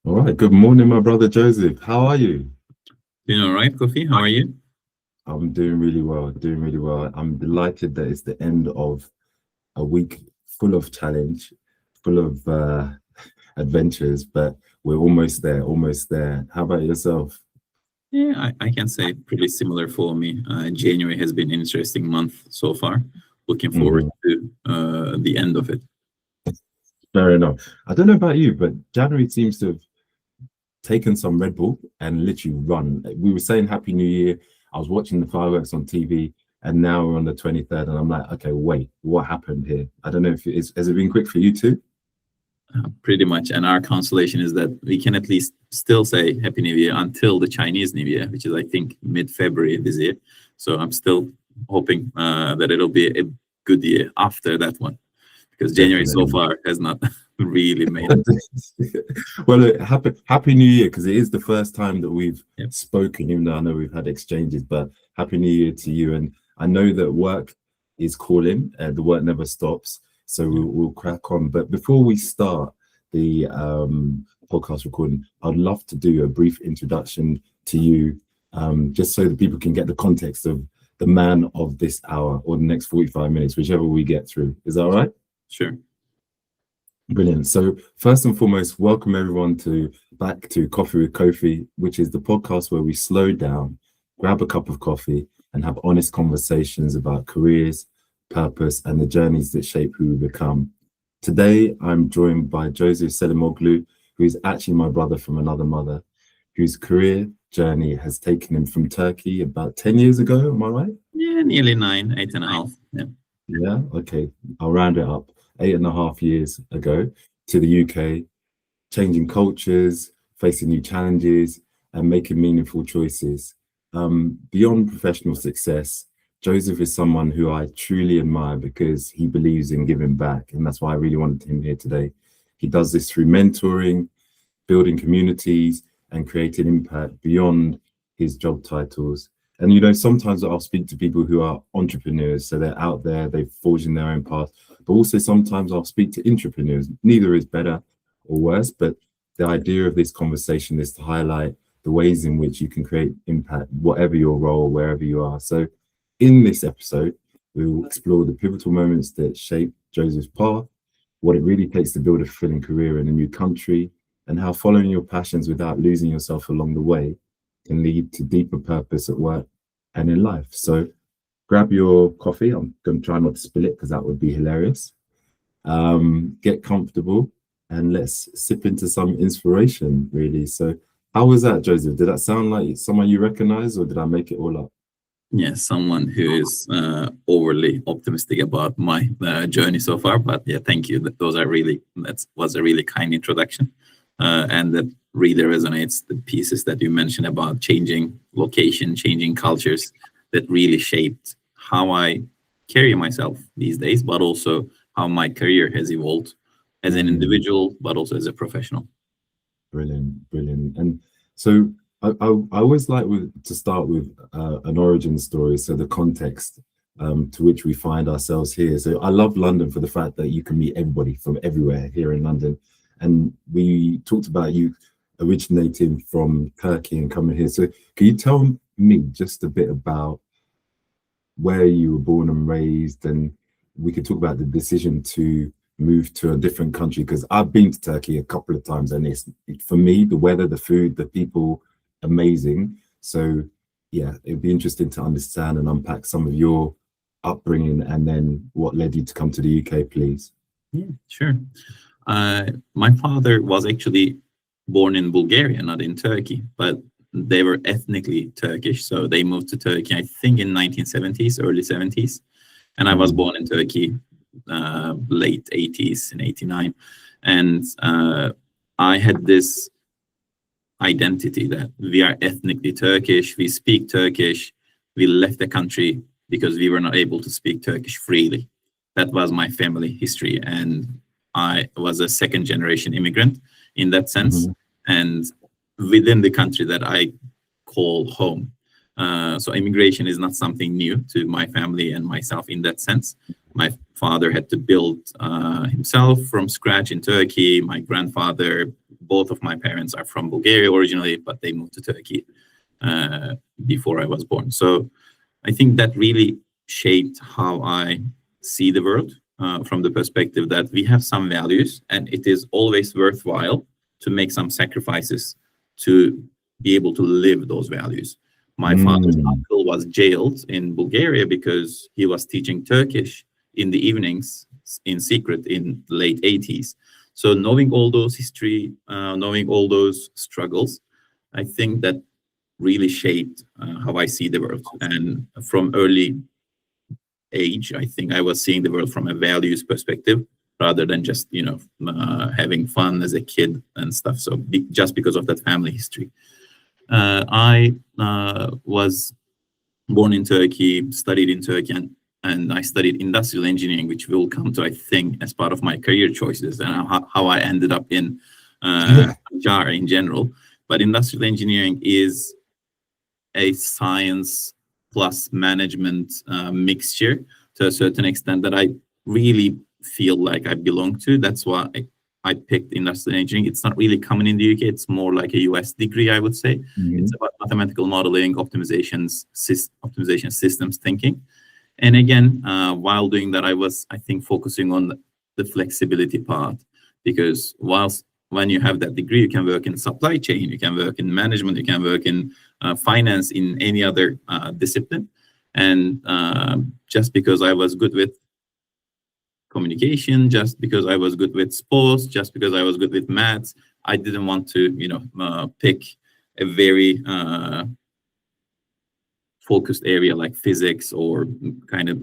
All right. Good morning, my brother Joseph. How are you? Doing all right, Kofi? How are you? I'm doing really well. Doing really well. I'm delighted that it's the end of a week full of challenge, full of adventures, but we're almost there. Almost there. How about yourself? Yeah, I can say pretty similar for me. January has been an interesting month so far. Looking forward Mhm. to the end of it. Fair enough. I don't know about you, but January seems to have taken some Red Bull and literally run. We were saying Happy New Year. I was watching the fireworks on TV, and now we're on the 23rd, and I'm like, okay, wait, what happened here? I don't know if has it been quick for you too? Pretty much. And our consolation is that we can at least still say Happy New Year until the Chinese New Year, which is, I think, mid-February this year. So I'm still hoping that it'll be a good year after that one, because January so Definitely. far has not really made it. Well, happy New Year, because it is the first time that we've Yep. spoken, even though I know we've had exchanges. But Happy New Year to you, and I know that work is calling, and the work never stops. So we'll crack on. But before we start the podcast recording, I'd love to do a brief introduction to you, just so that people can get the context of the man of this hour or the next 45 minutes, whichever we get through. Is that all right? Sure. Brilliant. So first and foremost, welcome everyone to back to Coffee with Kofi, which is the podcast where we slow down, grab a cup of coffee, and have honest conversations about careers, purpose, and the journeys that shape who we become. Today, I'm joined by Joseph Selimoglu, who is actually my brother from another mother, whose career journey has taken him from Turkey about 10 years ago. Am I right? Yeah, nearly nine, 8.5. Yeah. Yeah. Okay. I'll round it up. 8.5 years ago to the UK, changing cultures, facing new challenges, and making meaningful choices. Beyond professional success, Joseph is someone who I truly admire because he believes in giving back, and that's why I really wanted him here today. He does this through mentoring, building communities, and creating impact beyond his job titles. And sometimes I'll speak to people who are entrepreneurs, so they're out there, they've forged in their own path. But also sometimes I'll speak to entrepreneurs. Neither is better or worse, but the idea of this conversation is to highlight the ways in which you can create impact, whatever your role, wherever you are. So in this episode, we will explore the pivotal moments that shape Joseph's path, what it really takes to build a fulfilling career in a new country, and how following your passions without losing yourself along the way can lead to deeper purpose at work and in life. So grab your coffee. I'm going to try not to spill it because that would be hilarious. Get comfortable and let's sip into some inspiration, really. So how was that, Joseph? Did that sound like someone you recognize, or did I make it all up? Yeah, someone who is overly optimistic about my journey so far. But yeah, thank you. That was a really kind introduction, and that really resonates. The pieces that you mentioned about changing location, changing cultures, that really shaped how I carry myself these days, but also how my career has evolved as an Mm. individual, but also as a professional. Brilliant, brilliant. And so I always like to start with an origin story, so the context to which we find ourselves here. So I love London for the fact that you can meet everybody from everywhere here in London. And we talked about you originating from Turkey and coming here. So can you tell me just a bit about where you were born and raised, and we could talk about the decision to move to a different country, because I've been to Turkey a couple of times, and it's, for me, the weather, the food, the people, amazing. So yeah, it'd be interesting to understand and unpack some of your upbringing and then what led you to come to the UK, please. Yeah, sure. My father was actually born in Bulgaria, not in Turkey, but they were ethnically Turkish. So they moved to Turkey, I think, in 1970s, early 70s. And I was Mm, born in Turkey, late 80s in 89. And I had this identity that we are ethnically Turkish, we speak Turkish, we left the country because we were not able to speak Turkish freely. That was my family history. And I was a second generation immigrant in that sense. mhm, And within the country that I call home. So immigration is not something new to my family and myself in that sense. My father had to build himself from scratch in Turkey. My grandfather both of my parents are from Bulgaria originally, but they moved to Turkey before I was born. So I think that really shaped how I see the world from the perspective that we have some values, and it is always worthwhile to make some sacrifices to be able to live those values. My father's uncle was jailed in Bulgaria because he was teaching Turkish in the evenings in secret in the late 80s. So knowing all those history, knowing all those struggles, I think that really shaped how I see the world. And from early age, I think I was seeing the world from a values perspective rather than just, having fun as a kid and stuff. So just because of that family history. I was born in Turkey, studied in Turkey, and I studied industrial engineering, which will come to, I think, as part of my career choices and how I ended up in HR in general. But industrial engineering is a science plus management mixture to a certain extent that I really feel like I belong to. That's why I picked industrial engineering. It's not really common in the UK. It's more like a US degree, I would say. It's about mathematical modeling, optimization systems thinking. And again, while doing that, I was, I think, focusing on the flexibility part, because when you have that degree, you can work in supply chain, you can work in management, you can work in finance, in any other discipline. And just because I was good with communication, just because I was good with sports, just because I was good with maths, I didn't want to, pick a very focused area like physics or kind of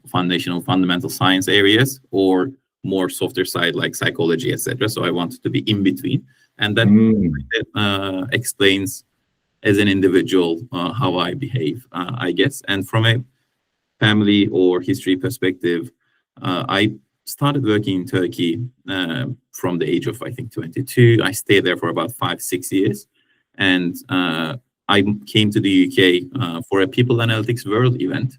fundamental science areas, or more softer side like psychology, etc. So I wanted to be in between, and that explains as an individual how I behave, I guess. And from a family or history perspective, I started working in Turkey from the age of, I think, 22. I stayed there for about 5-6 years, and I came to the UK for a People Analytics World event,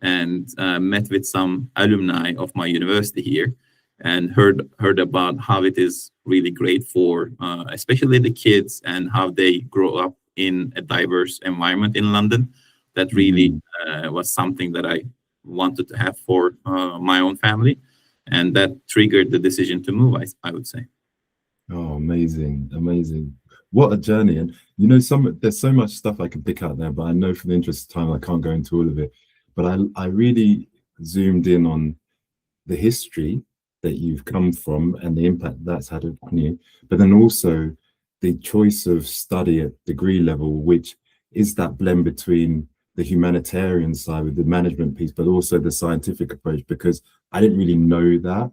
and met with some alumni of my university here, and heard about how it is really great for especially the kids, and how they grow up in a diverse environment in London. That really was something that I wanted to have for my own family, and that triggered the decision to move, I would say. Oh, amazing. What a journey. And there's so much stuff I could pick out there, but I know for the interest of time I can't go into all of it. But I really zoomed in on the history that you've come from and the impact that's had on you, but then also the choice of study at degree level, which is that blend between the humanitarian side with the management piece, but also the scientific approach, because I didn't really know that.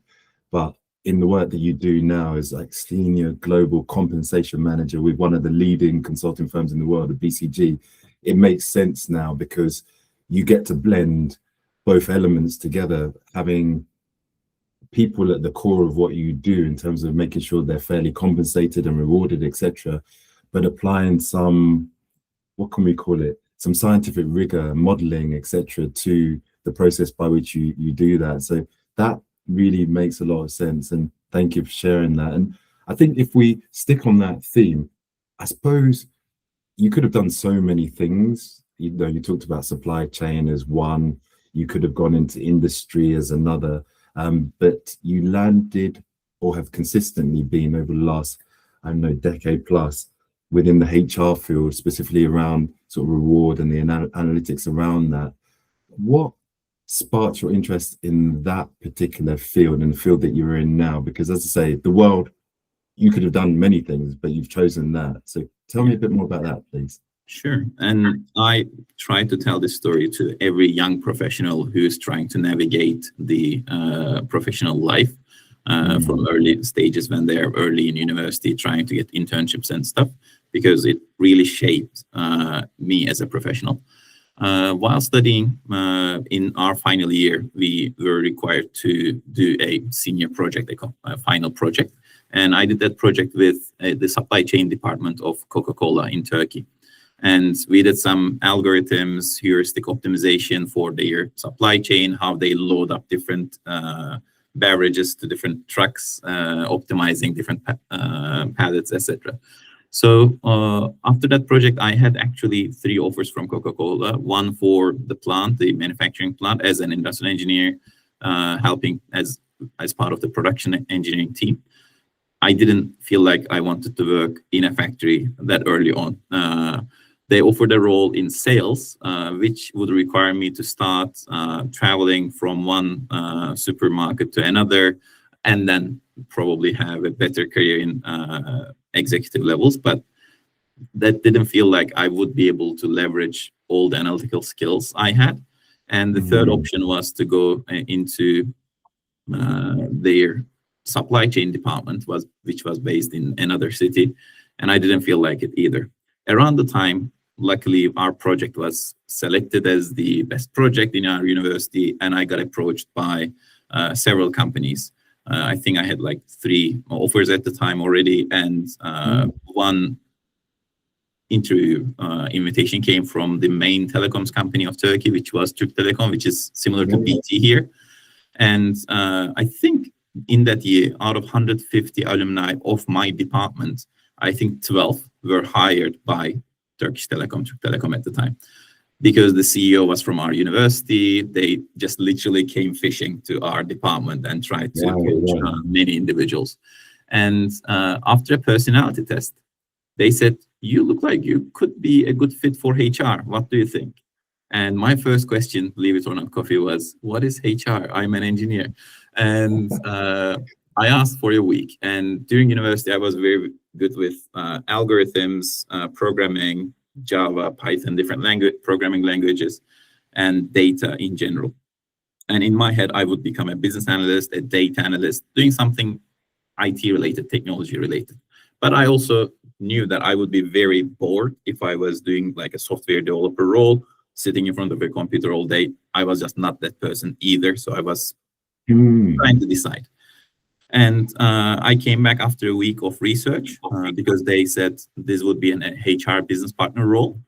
But in the work that you do now as like senior global compensation manager with one of the leading consulting firms in the world, the BCG, it makes sense now, because you get to blend both elements together, having people at the core of what you do in terms of making sure they're fairly compensated and rewarded, etc., but applying some, what can we call it, some scientific rigor, modeling, etc., to the process by which you do that. So that really makes a lot of sense, and thank you for sharing that. And I think if we stick on that theme, I suppose you could have done so many things. You talked about supply chain as one, you could have gone into industry as another, but you landed, or have consistently been over the last, I don't know, decade plus, within the HR field, specifically around sort of reward and the analytics around that. What sparked your interest in that particular field and the field that you're in now? Because as I say, the world, you could have done many things, but you've chosen that. So tell me a bit more about that, please. Sure. And I try to tell this story to every young professional who is trying to navigate the professional life from early stages, when they're early in university, trying to get internships and stuff, because it really shaped me as a professional. While studying in our final year, we were required to do a senior project, a final project. And I did that project with the supply chain department of Coca-Cola in Turkey. And we did some algorithms, heuristic optimization for their supply chain, how they load up different beverages to different trucks, optimizing different pallets, etc. So after that project, I had actually 3 offers from Coca-Cola. One for the plant, the manufacturing plant, as an industrial engineer, helping as part of the production engineering team. I didn't feel like I wanted to work in a factory that early on. They offered a role in sales, which would require me to start traveling from one supermarket to another, and then probably have a better career in executive levels. But that didn't feel like I would be able to leverage all the analytical skills I had. And the third option was to go into their supply chain department, which was based in another city, and I didn't feel like it either. Around the time, luckily, our project was selected as the best project in our university, and I got approached by several companies. I think I had like 3 offers at the time already, and one interview invitation came from the main telecoms company of Turkey, which was TÜRK Telekom, which is similar to BT here. And I think in that year, out of 150 alumni of my department, I think 12 were hired by TÜRK Telekom at the time, because the CEO was from our university. They just literally came fishing to our department and tried to coach many individuals. And after a personality test, they said, "You look like you could be a good fit for HR. What do you think?" And my first question, believe it or not, Kofi, was, "What is HR? I'm an engineer." And I asked for a week. And during university, I was very good with algorithms, programming, Java, Python, different programming languages, and data in general. And in my head, I would become a business analyst, a data analyst, doing something IT-related, technology-related. But I also knew that I would be very bored if I was doing like a software developer role, sitting in front of a computer all day. I was just not that person either. So I was trying to decide. And I came back after a week of research because they said this would be an HR business partner role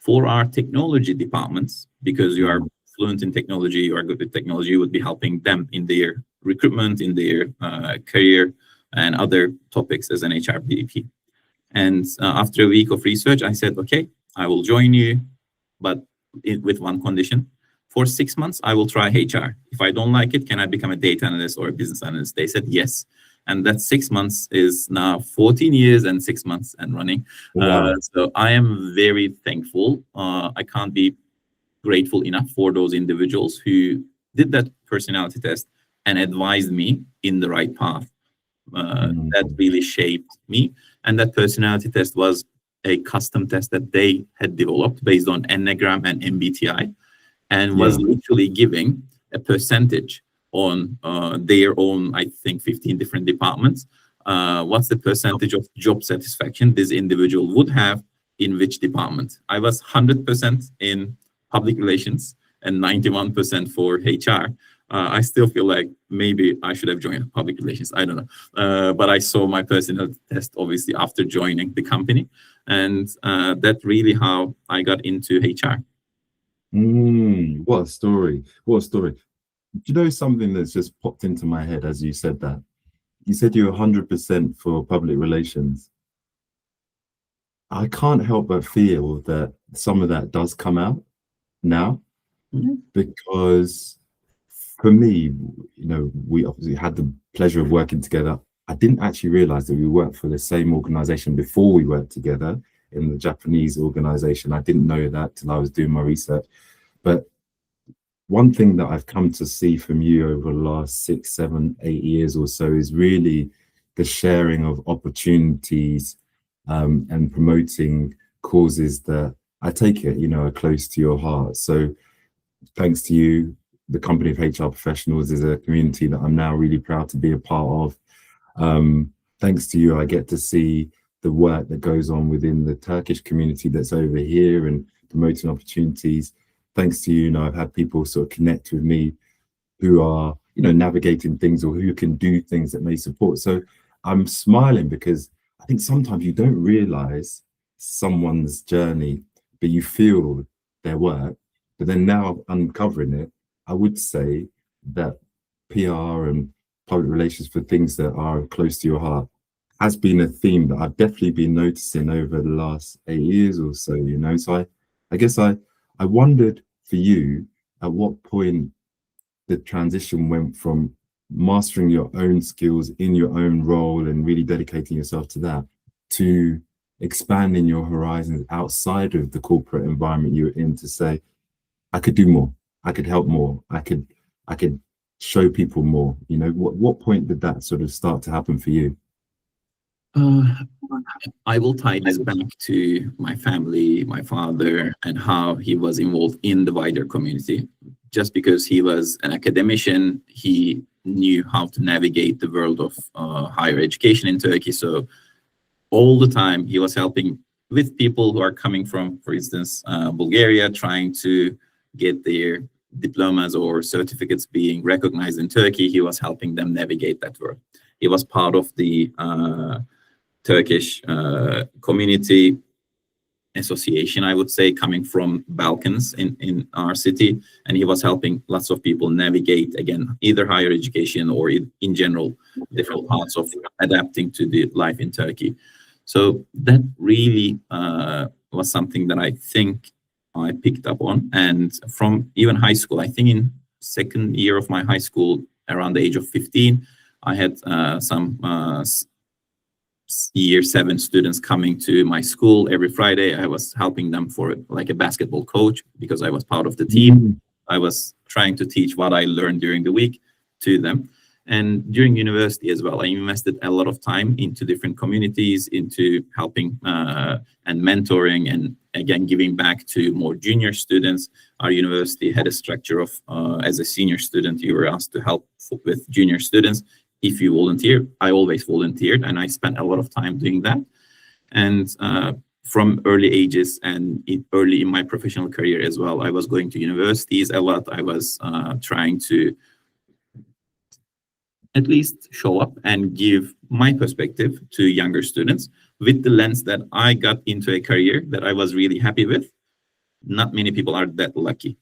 for our technology departments. Because you are fluent in technology, you are good with technology, you would be helping them in their recruitment, in their career, and other topics as an HR BP. And after a week of research, I said, okay, I will join you, but with one condition. For 6 months, I will try HR. If I don't like it, can I become a data analyst or a business analyst? They said yes. And that 6 months is now 14 years and 6 months and running. Wow. So I am very thankful. I can't be grateful enough for those individuals who did that personality test and advised me in the right path. That really shaped me. And that personality test was a custom test that they had developed based on Enneagram and MBTI, and was literally giving a percentage on their own, I think, 15 different departments. What's the percentage of job satisfaction this individual would have in which department? I was 100% in public relations and 91% for HR. I still feel like maybe I should have joined public relations. I don't know. But I saw my personal test, obviously, after joining the company. And that's really how I got into HR. What a story. What a story. Do you know something that's just popped into my head as you said that? You said you're 100% for public relations. I can't help but feel that some of that does come out now, because for me, you know, we obviously had the pleasure of working together. I didn't actually realize that we worked for the same organization before we worked together in the Japanese organization. I didn't know that till I was doing my research. But one thing that I've come to see from you over the last 6, 7, 8 years or so is really the sharing of opportunities and promoting causes that I take it, you know, are close to your heart. So thanks to you, the company of HR professionals is a community that I'm now really proud to be a part of. Thanks to you, I get to see the work that goes on within the Turkish community that's over here and promoting opportunities. Thanks to you, I've had people sort of connect with me who are, you know, navigating things or who can do things that may support. So I'm smiling because I think sometimes you don't realize someone's journey, but you feel their work. But then now uncovering it, I would say that PR and public relations for things that are close to your heart has been a theme that I've definitely been noticing over the last 8 years or so, you know. So I guess I wondered for you at what point the transition went from mastering your own skills in your own role and really dedicating yourself to that, to expanding your horizons outside of the corporate environment you were in, to say, I could do more, I could help more, I could show people more. You know, what point did that sort of start to happen for you? I will tie this back to my family, my father, and how he was involved in the wider community. Just because he was an academician, he knew how to navigate the world of higher education in Turkey. So all the time he was helping with people who are coming from, for instance, Bulgaria, trying to get their diplomas or certificates being recognized in Turkey. He was helping them navigate that world. He was part of the Turkish community association, I would say, coming from Balkans in our city, and he was helping lots of people navigate, again, either higher education or in general different parts of adapting to the life in Turkey. So that really was something that I think I picked up on. And from even high school, I think in second year of my high school, around the age of 15, I had some year 7 students coming to my school every Friday. I was helping them for like a basketball coach because I was part of the team. I was trying to teach what I learned during the week to them. And during university as well, I invested a lot of time into different communities, into helping and mentoring, and again, giving back to more junior students. Our university had a structure of, as a senior student, you were asked to help with junior students. If you volunteer, I always volunteered, and I spent a lot of time doing that. And from early ages and early in my professional career as well, I was going to universities a lot. I was trying to at least show up and give my perspective to younger students with the lens that I got into a career that I was really happy with. Not many people are that lucky.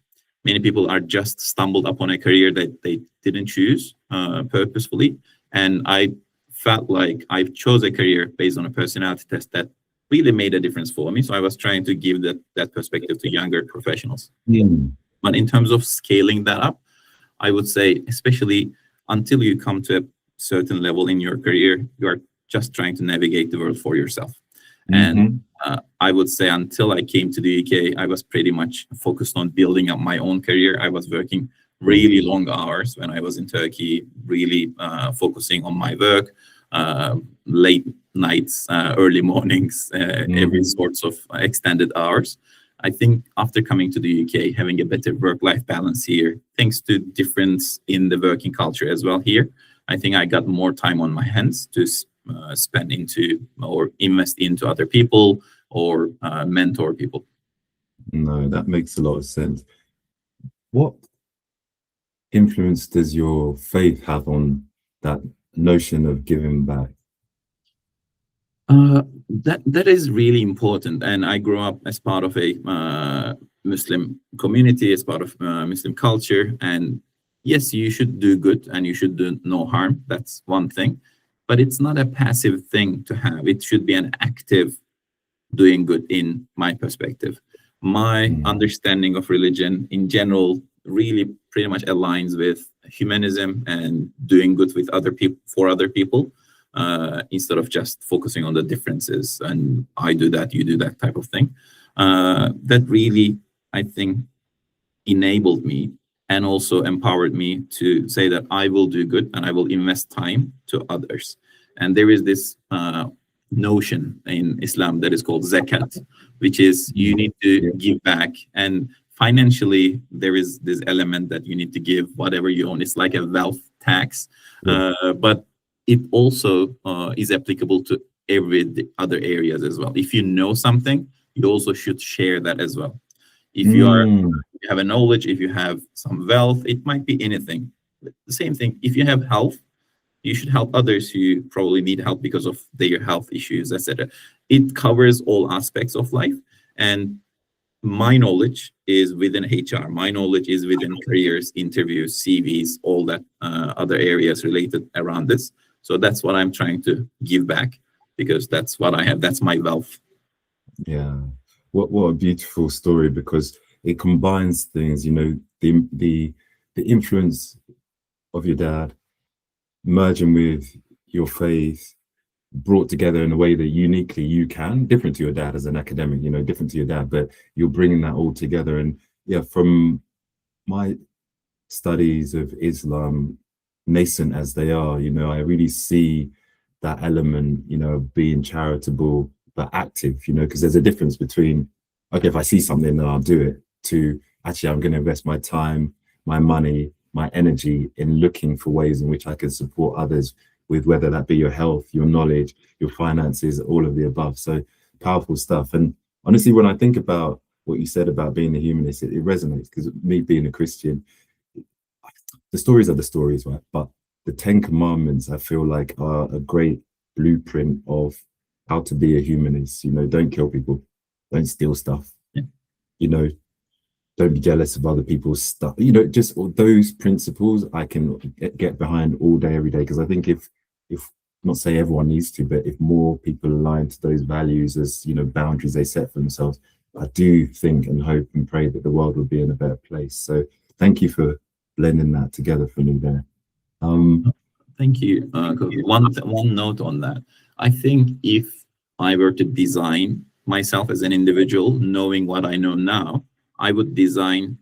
Many people are just stumbled upon a career that they didn't choose purposefully. And I felt like I chose a career based on a personality test that really made a difference for me. So I was trying to give that perspective to younger professionals. But in terms of scaling that up, I would say, especially until you come to a certain level in your career, you are just trying to navigate the world for yourself. And I would say until I came to the UK, I was pretty much focused on building up my own career. I was working really long hours when I was in Turkey, really focusing on my work, late nights, early mornings, every sorts of extended hours. I think after coming to the UK, having a better work-life balance here, thanks to difference in the working culture as well here, I think I got more time on my hands to spend into or invest into other people or mentor people. No, that makes a lot of sense. What influence does your faith have on that notion of giving back? That is really important. And I grew up as part of a Muslim community, as part of Muslim culture. And yes, you should do good and you should do no harm. That's one thing. But it's not a passive thing to have. It should be an active doing good in my perspective. My understanding of religion in general really pretty much aligns with humanism and doing good with other people, for other people. Instead of just focusing on the differences and I do that, you do that type of thing. That really, I think, enabled me and also empowered me to say that I will do good and I will invest time to others. And there is this notion in Islam that is called zakat, which is you need to give back. And financially, there is this element that you need to give whatever you own. It's like a wealth tax. But it also is applicable to every other areas as well. If you know something, you also should share that as well. If you have a knowledge, if you have some wealth, it might be anything. The same thing, if you have health, you should help others who probably need help because of their health issues, etc. It covers all aspects of life. And my knowledge is within HR. My knowledge is within careers, interviews, CVs, all that other areas related around this. So that's what I'm trying to give back, because that's what I have. That's my wealth. Yeah. What a beautiful story, because it combines things, you know, the influence of your dad merging with your faith, brought together in a way that uniquely you can, different to your dad as an academic, you know, different to your dad, but you're bringing that all together. And yeah, from my studies of Islam, nascent as they are, you know, I really see that element, you know, of being charitable but active, you know, because there's a difference between, okay, if I see something, then I'll do it, to actually I'm going to invest my time, my money, my energy in looking for ways in which I can support others with, whether that be your health, your knowledge, your finances, all of the above. So powerful stuff. And honestly, when I think about what you said about being a humanist, it resonates, because me being a Christian, the stories are the stories, right? But the Ten Commandments, I feel like, are a great blueprint of how to be a humanist. You know, don't kill people, don't steal stuff, you know, don't be jealous of other people's stuff. You know, just all those principles I can get behind all day, every day. Because I think if not say everyone needs to, but if more people align to those values as, you know, boundaries they set for themselves, I do think and hope and pray that the world will be in a better place. So thank you for blending that together for me there. Thank you. One note on that. I think if I were to design myself as an individual, knowing what I know now, I would design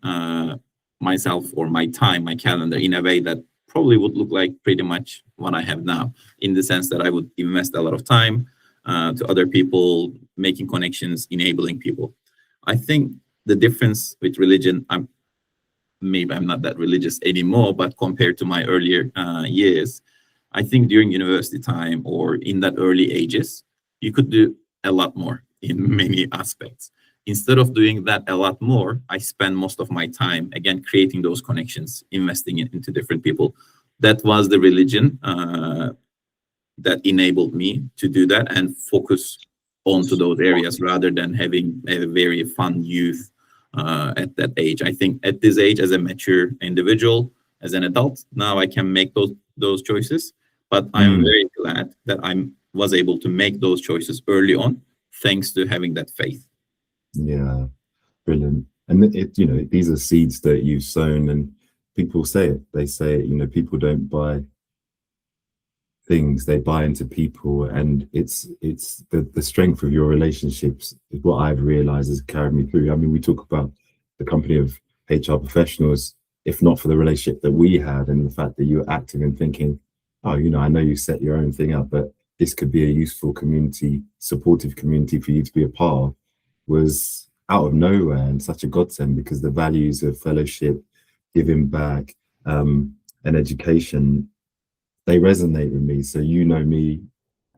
myself or my time, my calendar, in a way that probably would look like pretty much what I have now, in the sense that I would invest a lot of time to other people, making connections, enabling people. I think the difference with religion, maybe I'm not that religious anymore, but compared to my earlier years, I think during university time or in that early ages, you could do a lot more in many aspects. Instead of doing that a lot more, I spend most of my time, again, creating those connections, investing into different people. That was the religion that enabled me to do that and focus onto those areas, rather than having a very fun youth at that age. I think at this age, as a mature individual, as an adult, now I can make those choices. But I'm very glad that I was able to make those choices early on, thanks to having that faith. Yeah, brilliant. And it, you know, these are seeds that you've sown, and people say it. They say, you know, people don't buy things, they buy into people. And it's the strength of your relationships is what I've realized has carried me through. I mean, we talk about the company of HR professionals. If not for the relationship that we had and the fact that you were active and thinking, oh, you know, I know you set your own thing up, but this could be a useful community, supportive community for you to be a part of, was out of nowhere and such a godsend, because the values of fellowship, giving back, and education, they resonate with me. So you know me,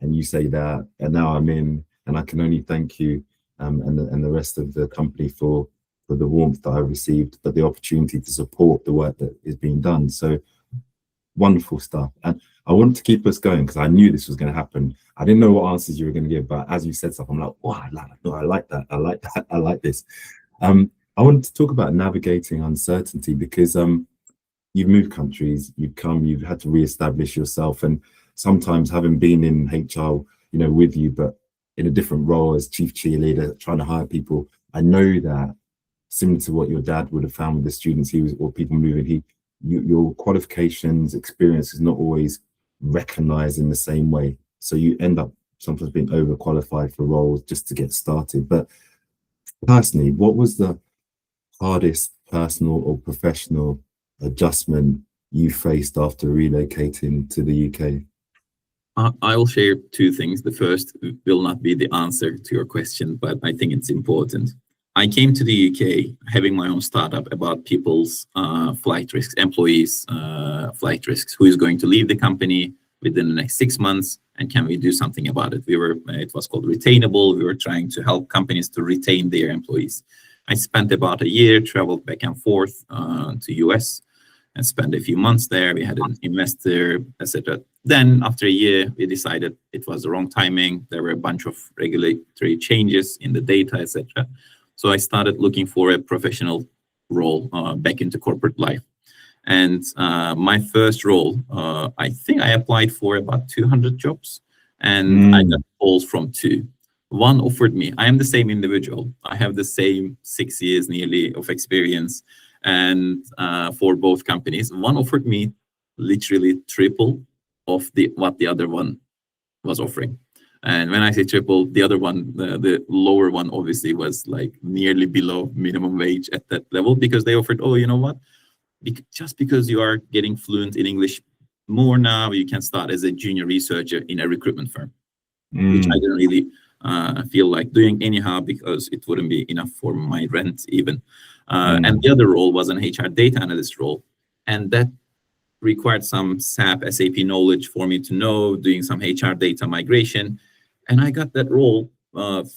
and you say that, and now I'm in, and I can only thank you and the rest of the company for the warmth that I received, but the opportunity to support the work that is being done. So wonderful stuff. And I wanted to keep us going because I knew this was going to happen. I didn't know what answers you were going to give, but as you said stuff, I'm like, wow, I like that. I like that. I like this. I wanted to talk about navigating uncertainty, because you've moved countries, you've had to reestablish yourself, and sometimes having been in HR, you know, with you, but in a different role as chief cheerleader, trying to hire people, I know that similar to what your dad would have found with the students or people moving, your qualifications, experience is not always recognized in the same way. So you end up sometimes being overqualified for roles just to get started. But personally, what was the hardest personal or professional adjustment you faced after relocating to the UK? I will share two things. The first will not be the answer to your question, but I think it's important. I came to the UK having my own startup about people's flight risks, employees' flight risks. Who is going to leave the company within the next 6 months, and can we do something about it? It was called Retainable. We were trying to help companies to retain their employees. I spent about a year, traveled back and forth to US, and spent a few months there. We had an investor, etc. Then after a year, we decided it was the wrong timing. There were a bunch of regulatory changes in the data, etc. So I started looking for a professional role back into corporate life. And my first role, I think I applied for about 200 jobs, and I got calls from two. One offered me, I am the same individual. I have the same 6 years nearly of experience, and for both companies. One offered me literally triple of what the other one was offering. And when I say triple, the other one, the lower one, obviously was like nearly below minimum wage at that level, because they offered, oh, you know what? Just because you are getting fluent in English more now, you can start as a junior researcher in a recruitment firm, which I didn't really feel like doing anyhow, because it wouldn't be enough for my rent even. And the other role was an HR data analyst role. And that required some SAP knowledge for me to know, doing some HR data migration. And I got that role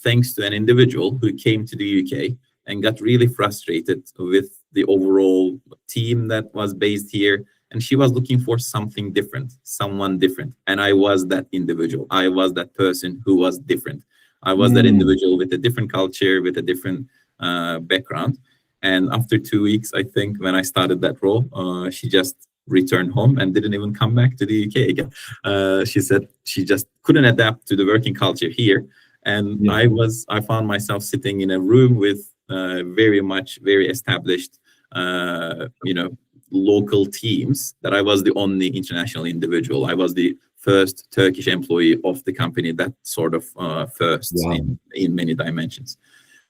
thanks to an individual who came to the UK and got really frustrated with the overall team that was based here. And she was looking for something different, someone different. And I was that individual. I was that person who was different. I was that individual with a different culture, with a different background. And after 2 weeks, I think, when I started that role, she just returned home and didn't even come back to the UK again. She said she just couldn't adapt to the working culture here. And I found myself sitting in a room with very established, local teams, that I was the only international individual. I was the first Turkish employee of the company, that sort of first in many dimensions.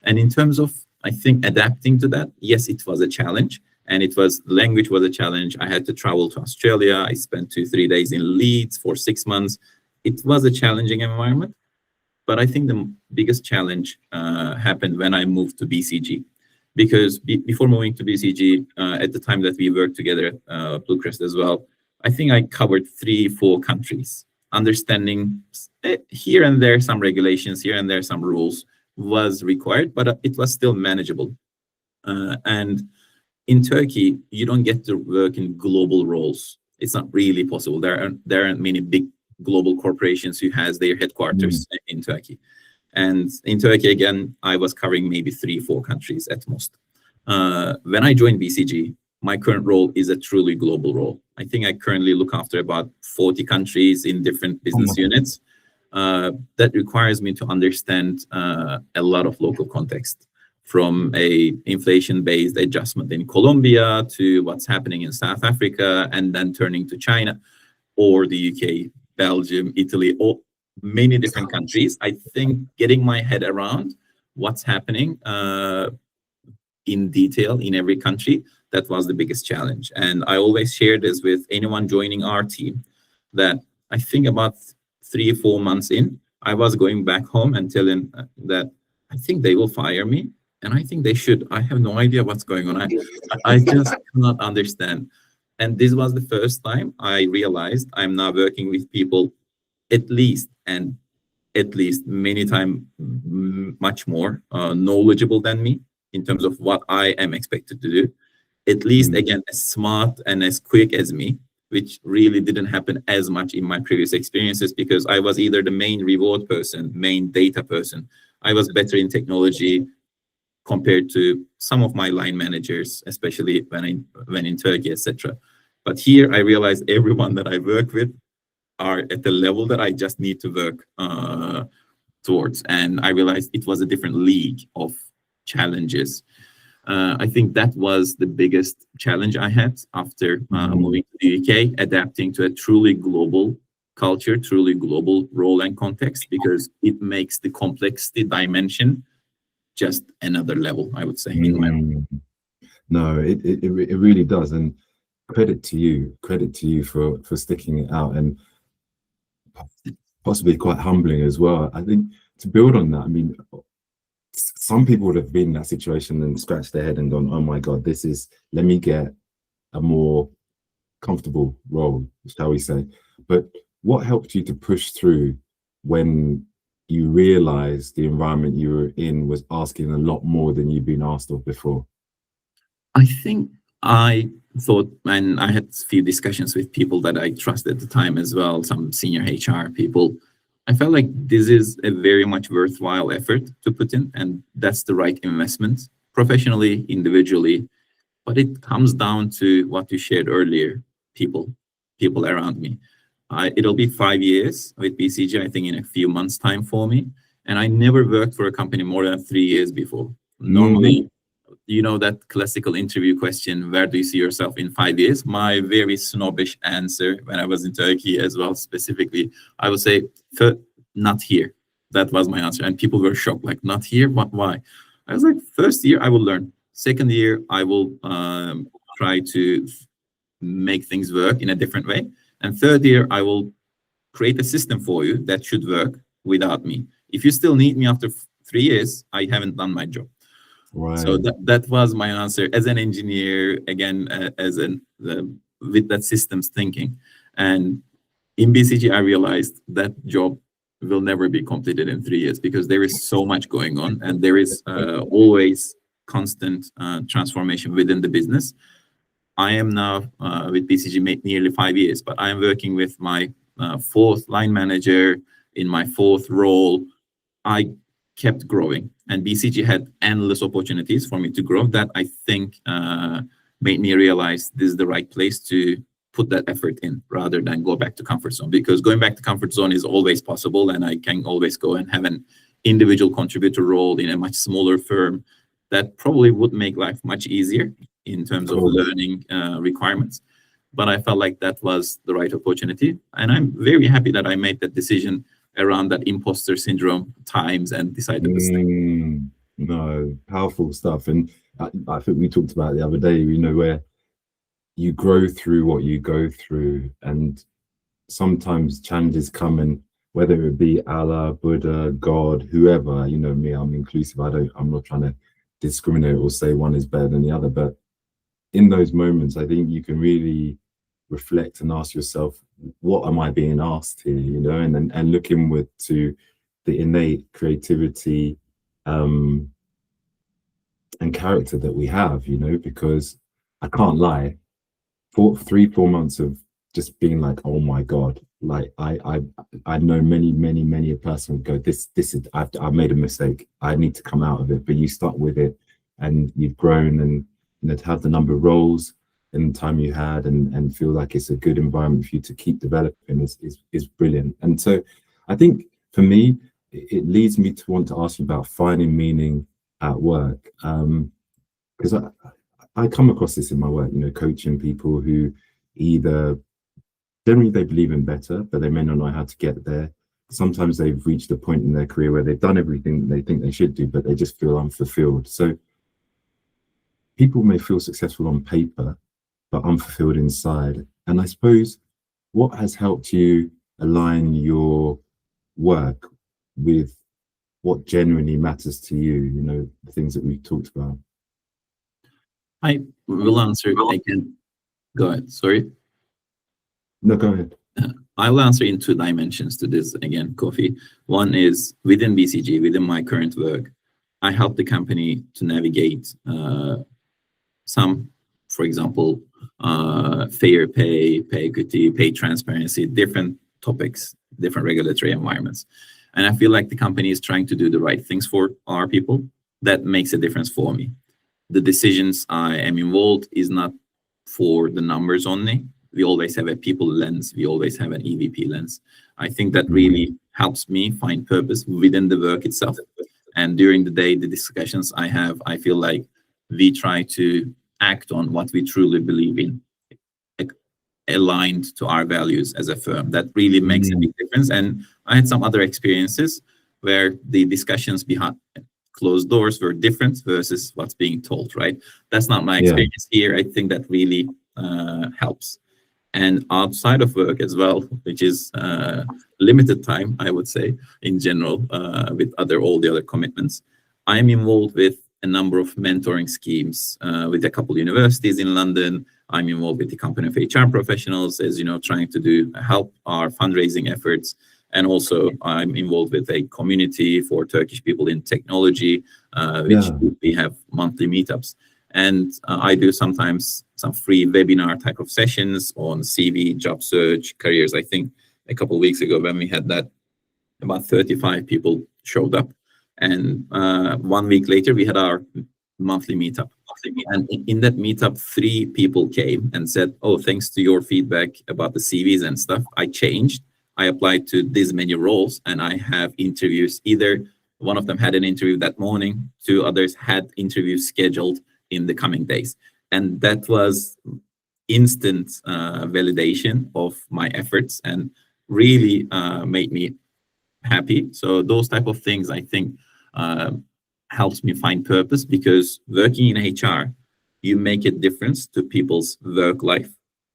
And in terms of, I think, adapting to that, yes, it was a challenge. And language was a challenge. I had to travel to Australia. I spent 2-3 days in Leeds for 6 months. It was a challenging environment. But I think the biggest challenge happened when I moved to BCG. Because before moving to BCG, at the time that we worked together at Bluecrest as well, I think I covered 3-4 countries. Understanding here and there some regulations, here and there some rules was required, but it was still manageable. And in Turkey, you don't get to work in global roles. It's not really possible. There aren't many big global corporations who has their headquarters in Turkey. And in Turkey, again, I was covering maybe 3-4 countries at most. When I joined BCG, my current role is a truly global role. I think I currently look after about 40 countries in different business units. That requires me to understand a lot of local context, from a inflation-based adjustment in Colombia to what's happening in South Africa, and then turning to China or the UK, Belgium, Italy, or many different countries. I think getting my head around what's happening in detail in every country, that was the biggest challenge. And I always share this with anyone joining our team, that I think about 3-4 months in, I was going back home and telling that I think they will fire me. And I think they should. I have no idea what's going on. I just cannot understand. And this was the first time I realized I'm now working with people at least many times much more knowledgeable than me in terms of what I am expected to do. At least, again, as smart and as quick as me, which really didn't happen as much in my previous experiences, because I was either the main reward person, main data person. I was better in technology compared to some of my line managers, especially when in Turkey, etc. But here I realized everyone that I work with are at the level that I just need to work towards. And I realized it was a different league of challenges. I think that was the biggest challenge I had after moving to the UK, adapting to a truly global culture, truly global role and context, because it makes the complexity dimension just another level, I would say. No, it really does. And credit to you for sticking it out, and possibly quite humbling as well. I think, to build on that, I mean, some people would have been in that situation and scratched their head and gone, oh my God, let me get a more comfortable role, shall we say. But what helped you to push through when you realized the environment you were in was asking a lot more than you'd been asked of before? I think I thought, and I had a few discussions with people that I trusted at the time as well, some senior HR people. I felt like this is a very much worthwhile effort to put in, and that's the right investment, professionally, individually. But it comes down to what you shared earlier, people, people around me. It'll be 5 years with BCG, I think, in a few months' time for me. And I never worked for a company more than 3 years before. Normally, you know, that classical interview question, where do you see yourself in 5 years? My very snobbish answer when I was in Turkey as well, specifically, I would say, not here. That was my answer. And people were shocked, like, not here? What, why? I was like, first year, I will learn. Second year, I will try to make things work in a different way. And third year, I will create a system for you that should work without me. If you still need me after 3 years, I haven't done my job. Right. So that was my answer as an engineer, again, with that systems thinking. And in BCG, I realized that job will never be completed in 3 years because there is so much going on, and there is always constant transformation within the business. I am now with BCG nearly 5 years, but I am working with my fourth line manager in my fourth role. I kept growing, and BCG had endless opportunities for me to grow. That, I think, made me realize this is the right place to put that effort in rather than go back to comfort zone, because going back to comfort zone is always possible, and I can always go and have an individual contributor role in a much smaller firm that probably would make life much easier in terms of learning requirements. But I felt like that was the right opportunity, and I'm very happy that I made that decision around that imposter syndrome times and decided to stay. No, powerful stuff. And I think we talked about it the other day, you know, where you grow through what you go through, and sometimes challenges come, and whether it be Allah, Buddha, God, whoever, you know me, I'm inclusive. I'm not trying to discriminate or say one is better than the other, but in those moments, I think you can really reflect and ask yourself, what am I being asked here, you know, and look inward to the innate creativity and character that we have, you know, because I can't lie, 3-4 months of just being like, oh my God, like I know many a person would go, this is, I've made a mistake, I need to come out of it. But you start with it, and you've grown, and you know, to have the number of roles in the time you had, and feel like it's a good environment for you to keep developing is brilliant. And so I think for me, it leads me to want to ask you about finding meaning at work, because I come across this in my work, you know, coaching people who either generally they believe in better, but they may not know how to get there. Sometimes they've reached a point in their career where they've done everything they think they should do, but they just feel unfulfilled. So people may feel successful on paper, but unfulfilled inside. And I suppose, what has helped you align your work with what genuinely matters to you, you know, the things that we've talked about? I will answer again. Go ahead. Sorry. No, go ahead. I'll answer in 2 dimensions to this again, Kofi. One is within BCG, within my current work, I help the company to navigate some, for example, fair pay, pay equity, pay transparency, different topics, different regulatory environments. And I feel like the company is trying to do the right things for our people. That makes a difference for me. The decisions I am involved is not for the numbers only. We always have a people lens. We always have an EVP lens. I think that really helps me find purpose within the work itself. And during the day, the discussions I have, I feel like we try to act on what we truly believe in, aligned to our values as a firm. That really makes a big difference. And I had some other experiences where the discussions behind closed doors were different versus what's being told, right? That's not my experience here. I think that really helps. And outside of work as well, which is limited time, I would say, in general, with all the other commitments, I'm involved with a number of mentoring schemes with a couple of universities in London. I'm involved with the company of HR professionals, as you know, trying to help our fundraising efforts. And also I'm involved with a community for Turkish people in technology, which we have monthly meetups. And I do sometimes some free webinar type of sessions on CV, job search, careers. I think a couple of weeks ago when we had that about 35 people showed up. And 1 week later, we had our monthly meetup. And in that meetup, 3 people came and said, oh, thanks to your feedback about the CVs and stuff, I changed. I applied to this many roles, and I have interviews. Either one of them had an interview that morning, 2 others had interviews scheduled in the coming days. And that was instant validation of my efforts and really made me happy. So those type of things, I think, helps me find purpose, because working in HR, you make a difference to people's work life.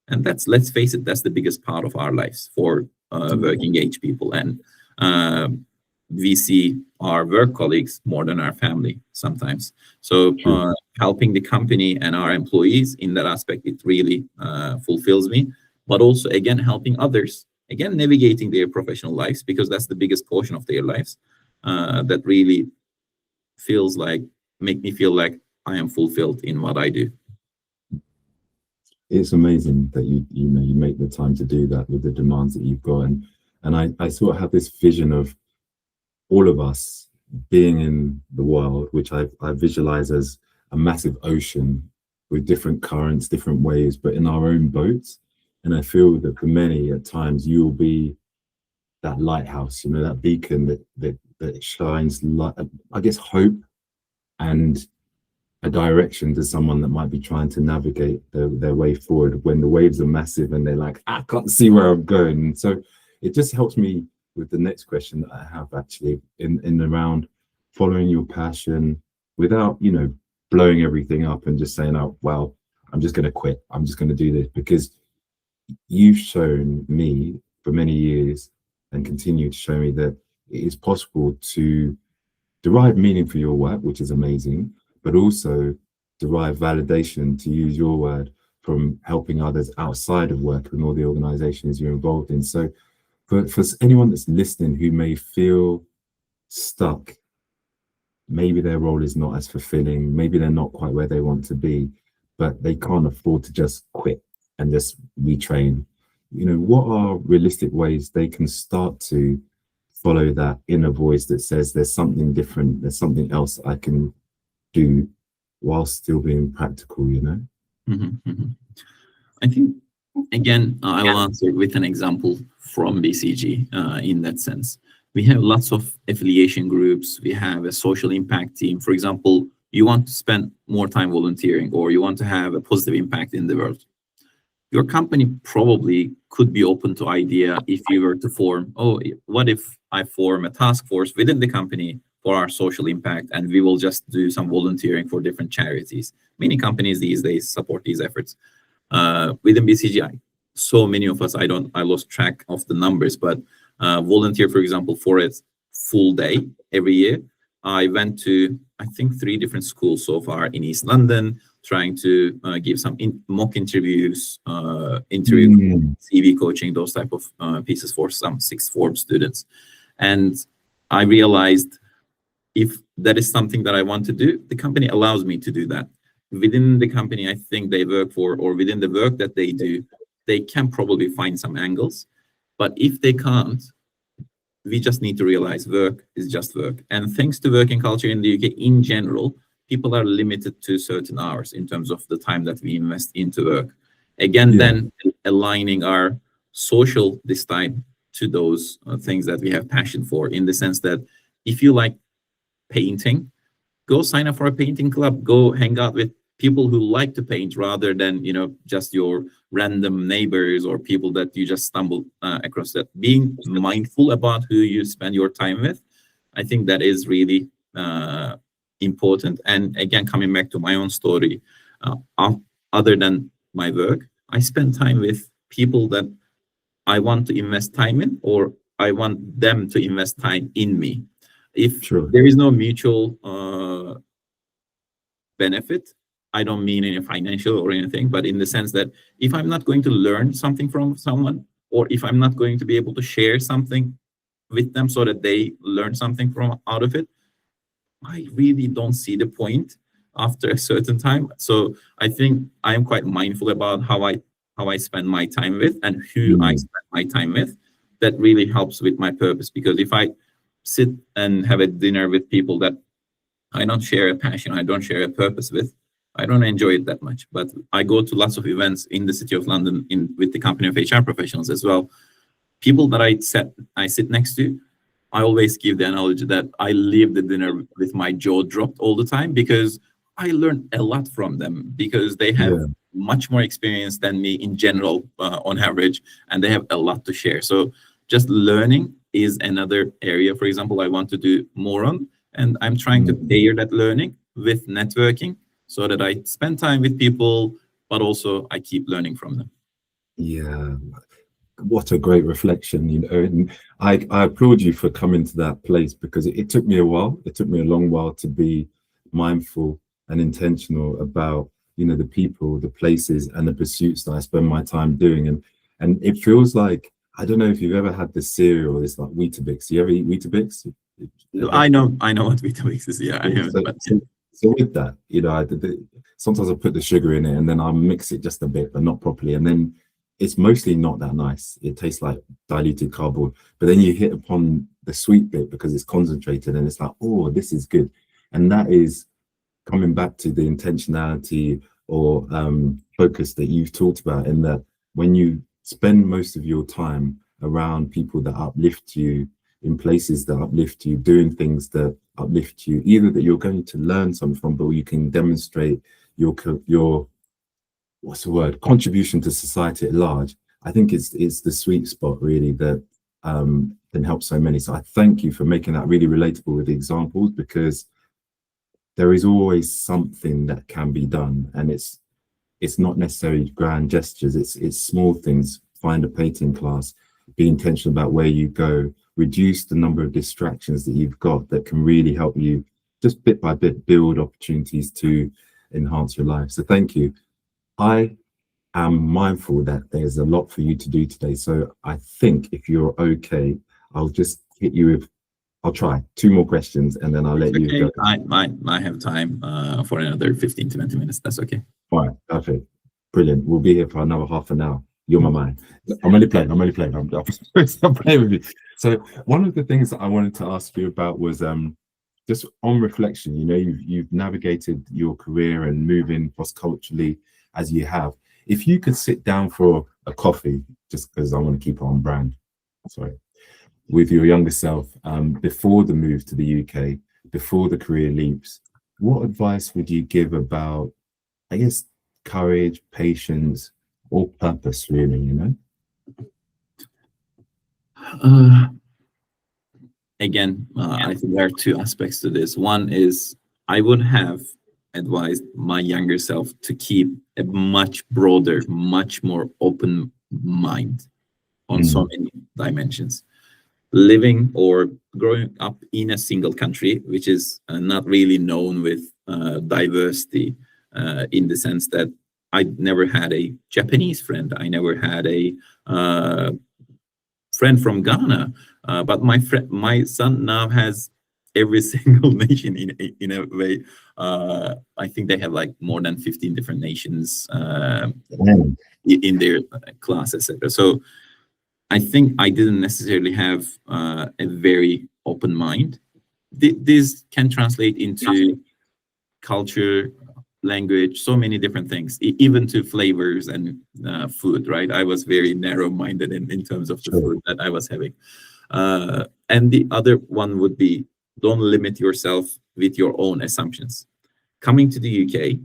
And that's, let's face it, that's the biggest part of our lives for working age people. And we see our work colleagues more than our family sometimes. So helping the company and our employees in that aspect, it really fulfills me. But also, again, helping others, again, navigating their professional lives, because that's the biggest portion of their lives, that really make me feel like I am fulfilled in what I do. It's amazing that you make the time to do that with the demands that you've got. And I sort of have this vision of all of us being in the world, which I visualize as a massive ocean with different currents, different waves, but in our own boats. And I feel that for many at times, you'll be that lighthouse, that beacon that shines light, I guess, hope and a direction to someone that might be trying to navigate their way forward when the waves are massive and they're like, I can't see where I'm going. And so it just helps me with the next question that I have, actually, in around following your passion without, blowing everything up and just saying, oh, well, I'm just going to quit. I'm just going to do this, because you've shown me for many years and continue to show me that it is possible to derive meaning for your work, which is amazing, but also derive validation, to use your word, from helping others outside of work and all the organizations you're involved in. So for anyone that's listening who may feel stuck, maybe their role is not as fulfilling, maybe they're not quite where they want to be, but they can't afford to just quit and just retrain. What are realistic ways they can start to follow that inner voice that says there's something different, there's something else I can do while still being practical, I think, again, I will answer with an example from BCG in that sense. We have lots of affiliation groups. We have a social impact team. For example, you want to spend more time volunteering, or you want to have a positive impact in the world. Your company probably could be open to idea if you were to form, what if I form a task force within the company for our social impact, and we will just do some volunteering for different charities. Many companies these days support these efforts. Within BCG, so many of us, I lost track of the numbers, but volunteer, for example, for a full day every year. I went to, I think, 3 different schools so far in East London, trying to give some mock interviews, CV coaching, those type of pieces for some 6th form students. And I realized, if that is something that I want to do, the company allows me to do that. Within the company I think they work for, or within the work that they do, they can probably find some angles. But if they can't, we just need to realize work is just work. And thanks to working culture in the UK in general, people are limited to certain hours in terms of the time that we invest into work. Again, then aligning our social this time to those things that we have passion for, in the sense that if you like painting, go sign up for a painting club, go hang out with people who like to paint, rather than just your random neighbors or people that you just stumble across. That being mindful about who you spend your time with, I think that is really important. And again, coming back to my own story, other than my work, I spend time with people that I want to invest time in, or I want them to invest time in me. If there is no mutual benefit, I don't mean any financial or anything, but in the sense that if I'm not going to learn something from someone, or if I'm not going to be able to share something with them so that they learn something from out of it, I really don't see the point after a certain time. So I think I am quite mindful about how I spend my time with and who I spend my time with. that really helps with my purpose, because if I sit and have a dinner with people that I don't share a passion, I don't share a purpose with, I don't enjoy it that much. But I go to lots of events in the City of London with the company of HR professionals as well. People that I sit next to, I always give the analogy that I leave the dinner with my jaw dropped all the time, because I learn a lot from them, because they have much more experience than me in general, on average, and they have a lot to share. So just learning is another area, for example, I want to do more on, and I'm trying to pair that learning with networking so that I spend time with people, but also I keep learning from them. Yeah. What a great reflection, you know. And I applaud you for coming to that place, because it took me a while. It took me a long while to be mindful and intentional about, you know, the people, the places, and the pursuits that I spend my time doing. And it feels like, I don't know if you've ever had this cereal, it's like Weetabix. You ever eat Weetabix? I know what Weetabix is. Yeah, I have. So with that, you know, sometimes I put the sugar in it and then I mix it just a bit, but not properly, and then it's mostly not that nice. It tastes like diluted cardboard. But then you hit upon the sweet bit because it's concentrated, and it's like, oh, this is good. And that is coming back to the intentionality or focus that you've talked about, in that when you spend most of your time around people that uplift you, in places that uplift you, doing things that uplift you, either that you're going to learn something from, but you can demonstrate your what's the word, contribution to society at large. I think it's the sweet spot really that can help so many. So I thank you for making that really relatable with the examples, because there is always something that can be done, and it's not necessarily grand gestures. It's small things. Find a painting class, be intentional about where you go, reduce the number of distractions that you've got that can really help you just bit by bit build opportunities to enhance your life. So thank you. I am mindful that there's a lot for you to do today. So I think if you're okay, I'll just hit you with, I'll try 2 more questions and then I'll let you go. I have time for another 15 to 20 minutes. That's okay. Fine, perfect. Brilliant. We'll be here for another half an hour. You're my man. I'm only playing. I'm playing with you. So one of the things that I wanted to ask you about was just on reflection. You know, you've navigated your career and moving cross-culturally as you have. If you could sit down for a coffee, just because I want to keep it on brand, sorry, with your younger self, before the move to the UK, before the career leaps, what advice would you give about, I guess, courage, patience, or purpose, really, you know? Again, I think there are 2 aspects to this. One is I would have advised my younger self to keep a much broader, much more open mind on so many dimensions. Living or growing up in a single country, which is not really known with diversity, in the sense that I never had a Japanese friend. I never had a friend from Ghana. But my son now has every single nation in a way. I think they have like more than 15 different nations in their class, etc. So I think I didn't necessarily have a very open mind. This can translate into culture, language, so many different things, even to flavors and food, right? I was very narrow-minded in terms of the food that I was having. And the other one would be, don't limit yourself with your own assumptions. Coming to the UK,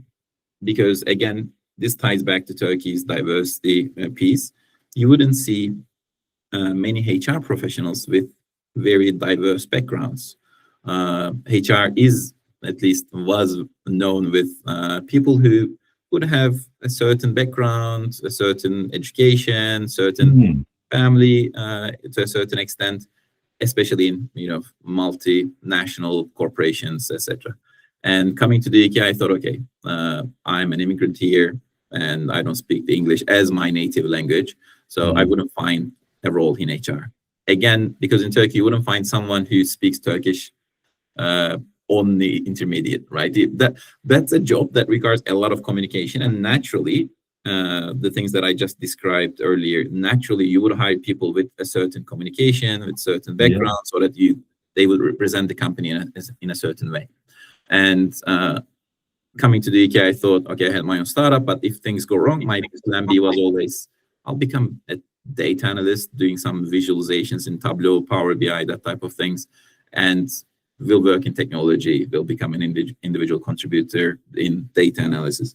because again, this ties back to Turkey's diversity piece, you wouldn't see many HR professionals with very diverse backgrounds. HR is, at least was known with people who would have a certain background, a certain education, certain family to a certain extent, especially in, you know, multinational corporations, etc. And coming to the UK, I thought, okay, I'm an immigrant here and I don't speak the English as my native language, so I wouldn't find a role in HR. Again, because in Turkey, you wouldn't find someone who speaks Turkish on the intermediate, right? That's a job that requires a lot of communication, and naturally, the things that I just described earlier, naturally you would hire people with a certain communication, with certain background, so that they will represent the company in a certain way. And coming to the UK, I thought, okay, I had my own startup, but if things go wrong, my plan B was always, I'll become a data analyst doing some visualizations in Tableau, Power BI, that type of things, and will work in technology, will become an individual contributor in data analysis.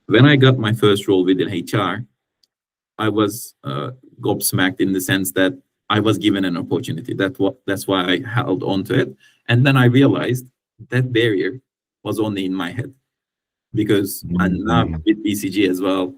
When I got my first role within HR, I was gobsmacked in the sense that I was given an opportunity. That's why I held on to it. And then I realized that barrier was only in my head, because I'm now with BCG as well.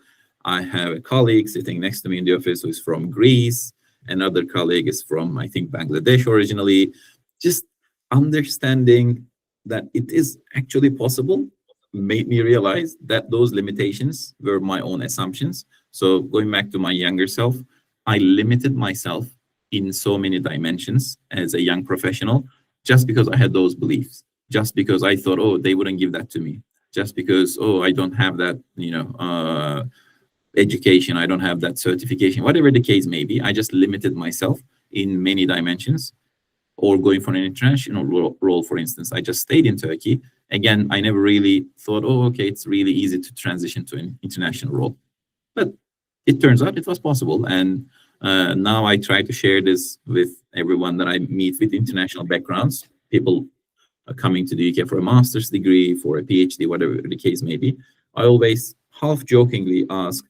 I have a colleague sitting next to me in the office who is from Greece. Another colleague is from, I think, Bangladesh originally. Just understanding that it is actually possible made me realize that those limitations were my own assumptions. So going back to my younger self, I limited myself in so many dimensions as a young professional, just because I had those beliefs, just because I thought, oh, they wouldn't give that to me, just because, oh, I don't have that, education, I don't have that certification, whatever the case may be. I just limited myself in many dimensions. Or going for an international role, for instance, I just stayed in Turkey. Again, I never really thought, oh, okay, it's really easy to transition to an international role. But it turns out it was possible. And now I try to share this with everyone that I meet with international backgrounds, people coming to the UK for a master's degree, for a PhD, whatever the case may be. I always half jokingly ask,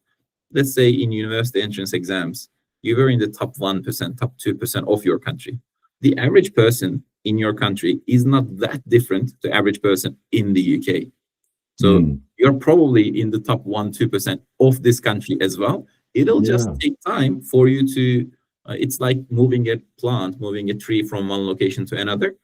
let's say in university entrance exams, you were in the top 1%, top 2% of your country. The average person in your country is not that different to average person in the UK. So you're probably in the top 1-2% of this country as well. It'll just take time for you to, it's like moving a plant, moving a tree from one location to another.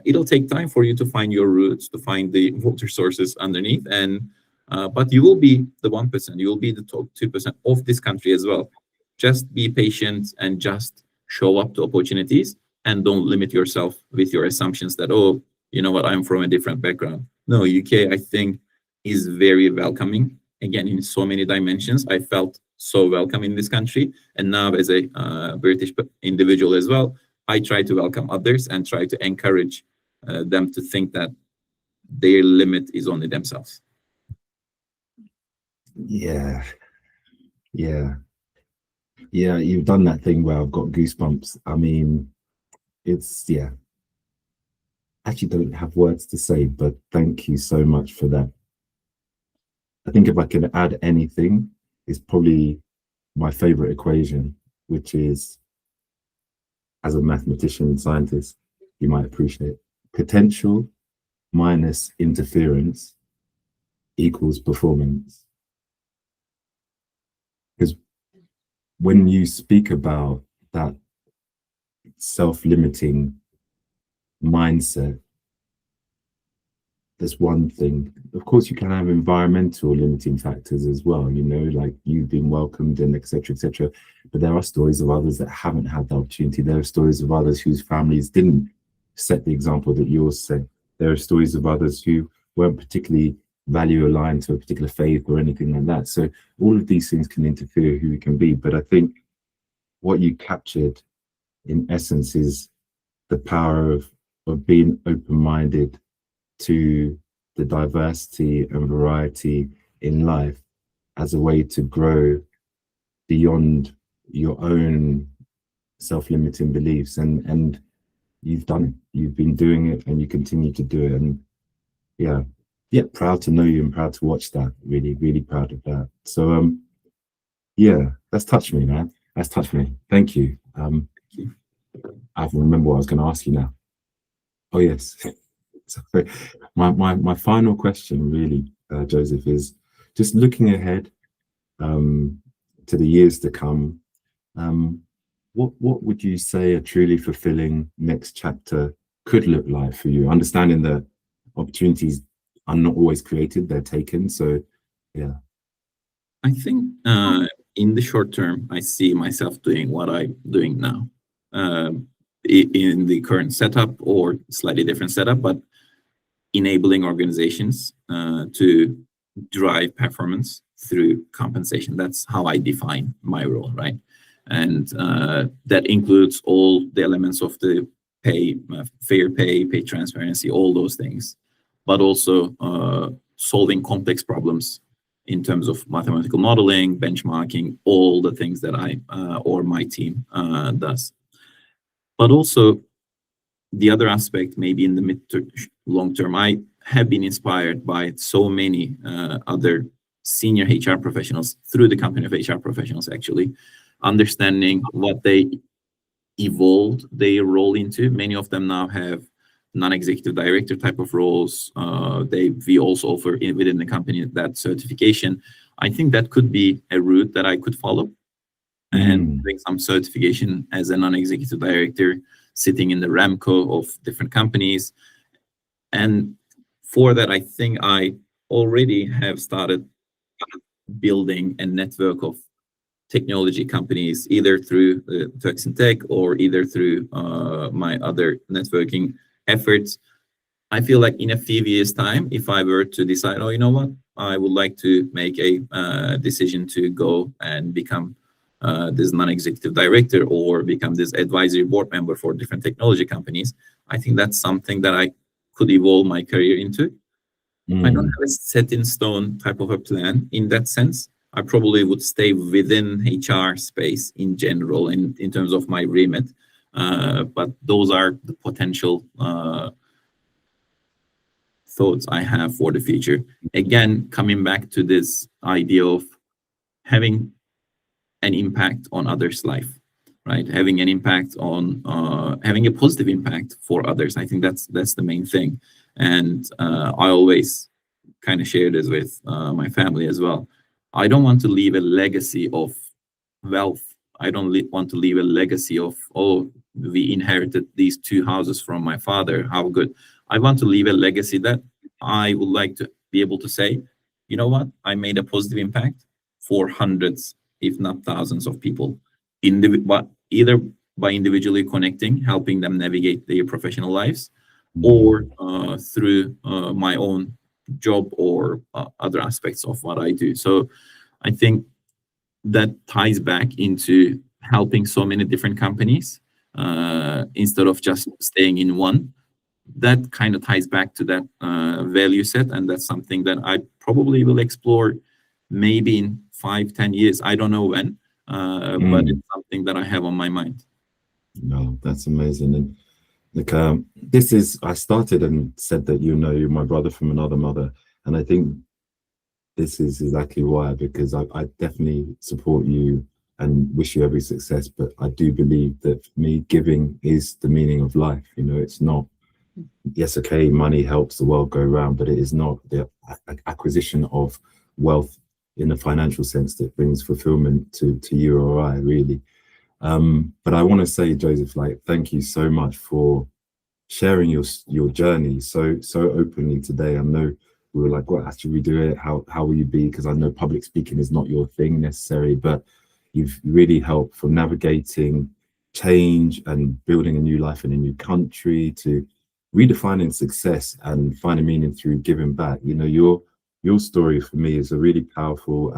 It'll take time for you to find your roots, to find the water sources underneath. And but you will be the 1%, you will be the top 2% of this country as well. Just be patient and just show up to opportunities, and don't limit yourself with your assumptions that, oh, you know what, I'm from a different background. No, UK, I think, is very welcoming. Again, in so many dimensions, I felt so welcome in this country. And now as a British individual as well, I try to welcome others and try to encourage them to think that their limit is only themselves. Yeah, you've done that thing where I've got goosebumps. I mean, it's, I actually don't have words to say, but thank you so much for that. I think if I could add anything, it's probably my favorite equation, which is, as a mathematician and scientist, you might appreciate, potential minus interference equals performance. Because when you speak about that self-limiting mindset, there's one thing. Of course, you can have environmental limiting factors as well, like you've been welcomed and etc., etc. But there are stories of others that haven't had the opportunity. There are stories of others whose families didn't set the example that yours set. There are stories of others who weren't particularly value aligned to a particular faith or anything like that. So all of these things can interfere who we can be. But I think what you captured in essence is the power of being open-minded to the diversity and variety in life as a way to grow beyond your own self-limiting beliefs. And you've done it. You've been doing it and you continue to do it. And proud to know you and proud to watch that. Really, really proud of that. So that's touched me, man. That's touched me. Thank you. I have to remember what I was going to ask you now. Oh yes. So my final question, really, Joseph, is just looking ahead to the years to come. What would you say a truly fulfilling next chapter could look like for you? Understanding that opportunities are not always created; they're taken. So, I think in the short term, I see myself doing what I'm doing now, in the current setup or slightly different setup, but enabling organizations to drive performance through compensation. That's how I define my role, right? And that includes all the elements of the pay, fair pay transparency, all those things, but also solving complex problems in terms of mathematical modeling, benchmarking, all the things that I or my team does. But also the other aspect, maybe in the mid to long term, I have been inspired by so many other senior HR professionals through the company of HR professionals, actually, understanding what they evolved their role into. Many of them now have non-executive director type of roles. We also offer within the company that certification. I think that could be a route that I could follow, and doing some certification as a non-executive director, sitting in the Ramco of different companies. And for that, I think I already have started building a network of technology companies, either through TÜRK Tech or either through my other networking efforts. I feel like in a few years' time, if I were to decide, oh, you know what, I would like to make a decision to go and become this non-executive director or become this advisory board member for different technology companies, I think that's something that I could evolve my career into. I don't have a set in stone type of a plan in that sense. I probably would stay within HR space in general in terms of my remit. But those are the potential thoughts I have for the future. Again, coming back to this idea of having an impact on others' life, right? Having an impact on, having a positive impact for others. I think that's the main thing. And I always kind of share this with my family as well. I don't want to leave a legacy of wealth. I don't want to leave a legacy of, oh, we inherited these 2 houses from my father, how good. I want to leave a legacy that I would like to be able to say, you know what, I made a positive impact for hundreds, if not thousands of people, either by individually connecting, helping them navigate their professional lives, or through my own job or other aspects of what I do. So I think that ties back into helping so many different companies instead of just staying in one. That kind of ties back to that value set, and that's something that I probably will explore maybe in 5-10 years. I don't know when, but it's something that I have on my mind. No, that's amazing. And like, I started and said that, you know, you're my brother from another mother, and I think this is exactly why, because I definitely support you and wish you every success. But I do believe that for me, giving is the meaning of life. You know, it's not, yes, okay, money helps the world go around, but it is not the acquisition of wealth in the financial sense that brings fulfillment to you or I, really. But I want to say, Joseph, like, thank you so much for sharing your journey so openly today. I know we were like, what, how should we do it? How will you be? Because I know public speaking is not your thing necessarily, but you've really helped from navigating change and building a new life in a new country to redefining success and finding meaning through giving back. You know, your story for me is a really powerful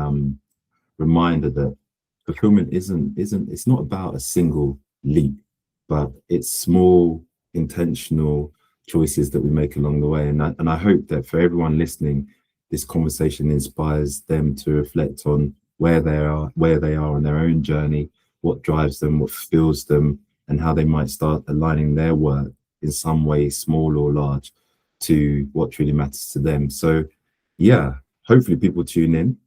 reminder that fulfillment it's not about a single leap, but it's small intentional choices that we make along the way. And I hope that for everyone listening, this conversation inspires them to reflect on where they are on their own journey, what drives them, what fulfills them, and how they might start aligning their work in some way, small or large, to what truly matters to them. So yeah, hopefully people tune in.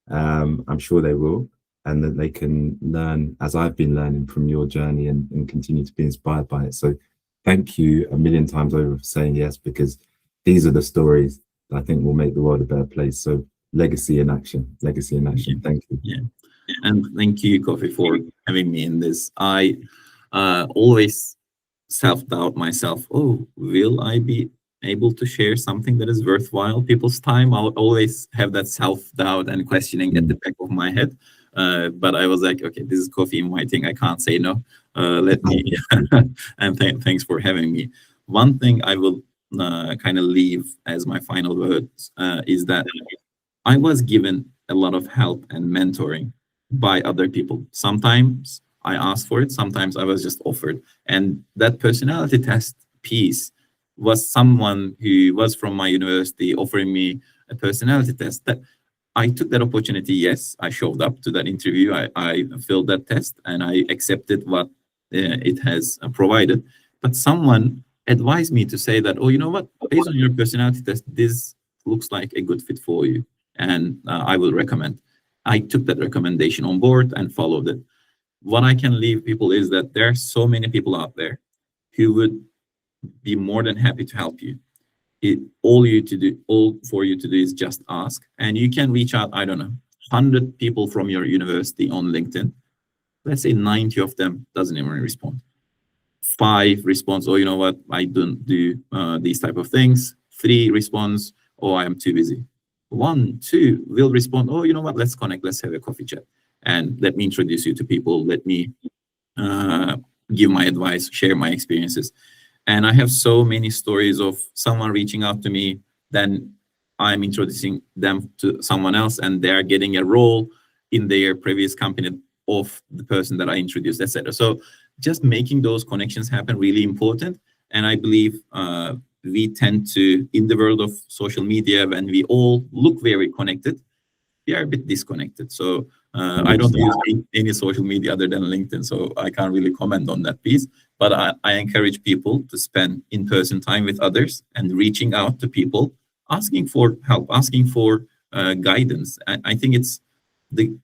I'm sure they will, and that they can learn, as I've been learning from your journey, and continue to be inspired by it. So thank you a million times over for saying yes, because these are the stories that I think will make the world a better place. So legacy in action. Thank you. Yeah. And thank you, Kofi, for having me in this. I always self-doubt myself. Oh, will I be able to share something that is worthwhile people's time? I'll always have that self-doubt and questioning at the back of my head. But I was like, okay, this is Kofi inviting. I can't say no. Let me. And thanks for having me. One thing I will kind of leave as my final words is that I was given a lot of help and mentoring by other people. Sometimes I asked for it, sometimes I was just offered. And that personality test piece was someone who was from my university offering me a personality test. That I took that opportunity. Yes, I showed up to that interview. I filled that test and I accepted what it has provided. But someone advised me to say that, oh, you know what, based on your personality test, this looks like a good fit for you. And I will recommend. I took that recommendation on board and followed it. What I can leave people is that there are so many people out there who would be more than happy to help you. All for you to do is just ask, and you can reach out, I don't know, 100 people from your university on LinkedIn. Let's say 90 of them doesn't even respond. 5 responds, oh, you know what, I don't do these type of things. 3 responds, oh, I am too busy. 1, 2 will respond, oh, you know what, let's connect, let's have a coffee chat, and let me introduce you to people, let me give my advice, share my experiences. And I have so many stories of someone reaching out to me, then I'm introducing them to someone else, and they're getting a role in their previous company of the person that I introduced, etc. So just making those connections happen really important. And I believe we tend to, in the world of social media, when we all look very connected, we are a bit disconnected. So I don't use any social media other than LinkedIn, so I can't really comment on that piece. But I encourage people to spend in-person time with others and reaching out to people, asking for help, asking for guidance. I think it's the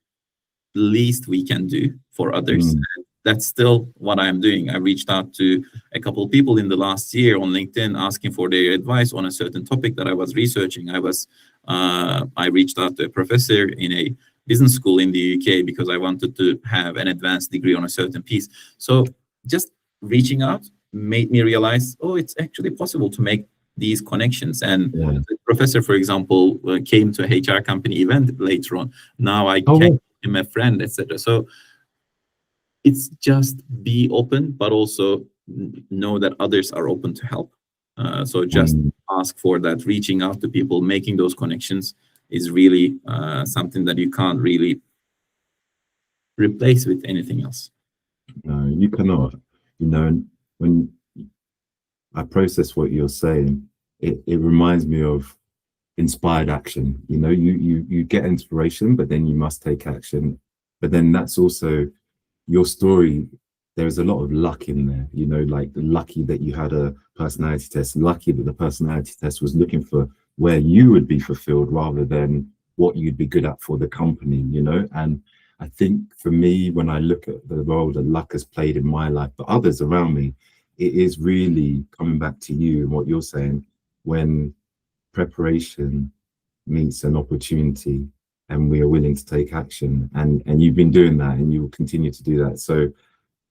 least we can do for others. That's still what I'm doing. I reached out to a couple of people in the last year on LinkedIn asking for their advice on a certain topic that I was researching. I reached out to a professor in a business school in the UK because I wanted to have an advanced degree on a certain piece. So just reaching out made me realize, oh, it's actually possible to make these connections. And the professor, for example, came to a HR company event later on. Now I can call him a friend, etc. So it's just be open, but also know that others are open to help. So just ask for that, reaching out to people, making those connections is really something that you can't really replace with anything else. No, you cannot. You know, when I process what you're saying, it reminds me of inspired action. You know, you get inspiration, but then you must take action. But then that's also your story. There's a lot of luck in there, you know, like lucky that you had a personality test, lucky that the personality test was looking for where you would be fulfilled rather than what you'd be good at for the company, you know. And I think for me, when I look at the role that luck has played in my life, but others around me, it is really coming back to you and what you're saying, when preparation meets an opportunity and we are willing to take action, and you've been doing that and you will continue to do that. So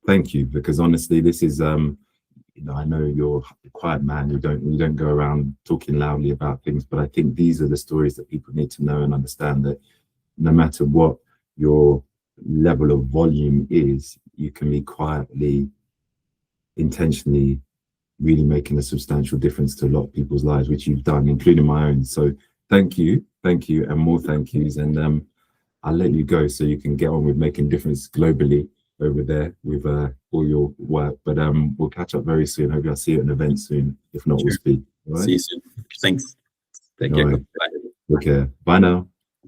thank you, because honestly, this is you know, I know you're a quiet man, you don't go around talking loudly about things, but I think these are the stories that people need to know and understand, that no matter what your level of volume is, you can be quietly, intentionally really making a substantial difference to a lot of people's lives, which you've done, including my own. So thank you, and more thank yous. And I'll let you go so you can get on with making difference globally over there with all your work. But we'll catch up very soon. Hopefully I'll see you at an event soon. If not, we'll speak. All right? See you soon. Thanks. Take care. Right. Bye. Okay. Bye now.